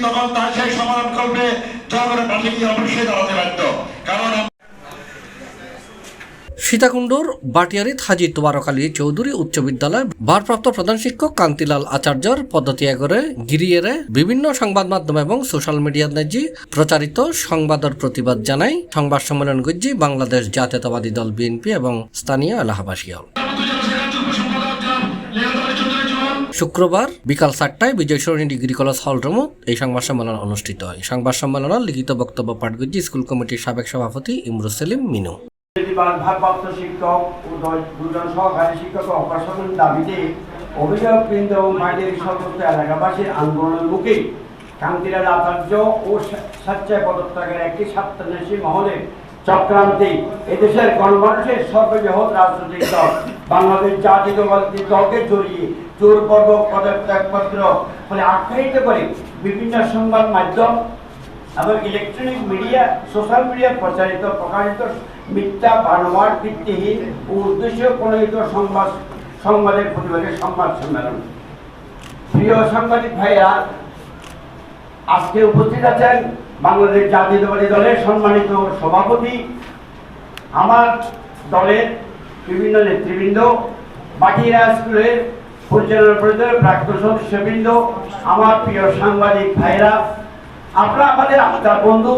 তখন তার সেই সমাধান করবে জনগণের পাশে গিয়ে অবশ্যই দাঁড়াতে বাধ্য। কারণ সীতাকুণ্ডর বাটিয়ারিত হাজী তোবারক আলী চৌধুরী উচ্চ বিদ্যালয় ভারপ্রাপ্ত প্রধান শিক্ষক কান্তিলাল আচার্যর পদ্ধতি এগরে গিরিয়েরে বিভিন্ন সংবাদ মাধ্যম এবং সোশ্যাল মিডিয়ার নেজি প্রচারিত সংবাদের প্রতিবাদ জানাই সংবাদ সম্মেলন গজ্জি বাংলাদেশ জাতীয়তাবাদী দল বিএনপি এবং স্থানীয় এলাহাবাসী হল। শুক্রবার বিকাল 4টায় বিজয় সরণী ডিগ্রি কলেজ হলরুমত এই সংবাদ সম্মেলন অনুষ্ঠিত হয়। সংবাদ সম্মেলনের লিখিত বক্তব্য পাঠ করছি স্কুল কমিটির সাবেক সভাপতি ইমরুজ সেলিম মিনু। ভারপ্রাপ্ত শিক্ষক ও 2 জন সহকারী শিক্ষক অপসারণের দাবিতে অভিভাবকবৃন্দ ও মাঠের সমস্ত এলাকাবাসীর আন্দোলনের মুখে কান্তিলাল আচার্য ও স্বেচ্ছায় পদত্যাগের একটি স্বার্থান্বেষী মহলে চক্রান্তে এদেশের গণমানুষের সর্ববৃহৎ রাজনৈতিক দল বাংলাদেশ জাতীয়তাবাদী দলকে জড়িয়ে জোরপূর্বক পদত্যাগপত্র ফলে আখ্যায়িত করে বিভিন্ন সংবাদ মাধ্যম এবং ইলেকট্রনিক মিডিয়া সোশ্যাল মিডিয়া প্রকাশিত মিথ্যা বানোয়াট ভিত্তিহীন ও উদ্দেশ্য প্রণোদিত সংবাদের প্রতিবাদে সংবাদ সম্মেলন। প্রিয় সাংবাদিক ভাইরা, আজকে উপস্থিত আছেন বাংলাদেশ জাতীয়তাবাদী দলের সম্মানিত সভাপতি, আমার দলের বিভিন্ন নেতৃবৃন্দ, বাটিরা স্কুলের পরিচালনা পরিষদের প্রাক্তন সদস্যবৃন্দ, আমার প্রিয় সাংবাদিক ভাইরা, আপনারা আমাদের আত্মার বন্ধু।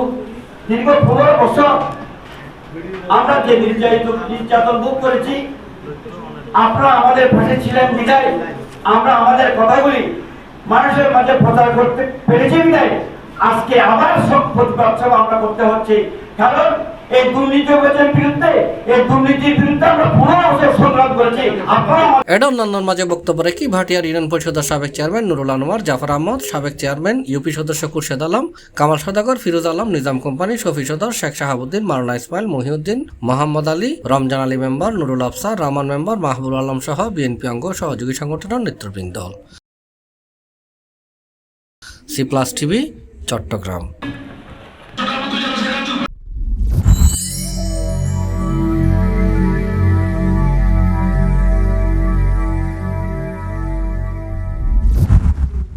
দীর্ঘ 15 বছর আমরা যে নির্যাতন ভোগ করেছি, আপনারা আমাদের পাশে ছিলেন বিদায় আমরা আমাদের কথাগুলি মানুষের মাঝে প্রচার করতে পেরেছি বিদায় আজকে আবার সব প্রতিবাদ আমরা করতে হচ্ছে। কারণ এই দুর্নীতির বিরুদ্ধে আমরা 15 বছর সংগ্রাম করেছি। এডন অন্যান্যর মাঝে বক্তব্য রেখে ভাটিয়ার ইউনিয়ন পরিষদের সাবেক চেয়ারম্যান নুরুল আনোয়ার, জাফর আহমদ, সাবেক চেয়ারম্যান ইউপি সদস্য Khurshed Alam, Kamal Sadagar, Firoz Alam, Nizam company, Shafi Sadar, Sheikh Shahabuddin, Maulana Ismail, Mohiuddin, Mohammad Ali, Ramzan Ali member, Nurul Afsar, Rahman member, Mahbul Alam সহ বিএনপি অঙ্গ সহযোগী সংগঠনের নেতৃবৃন্দ। C plus TV, Chittagong.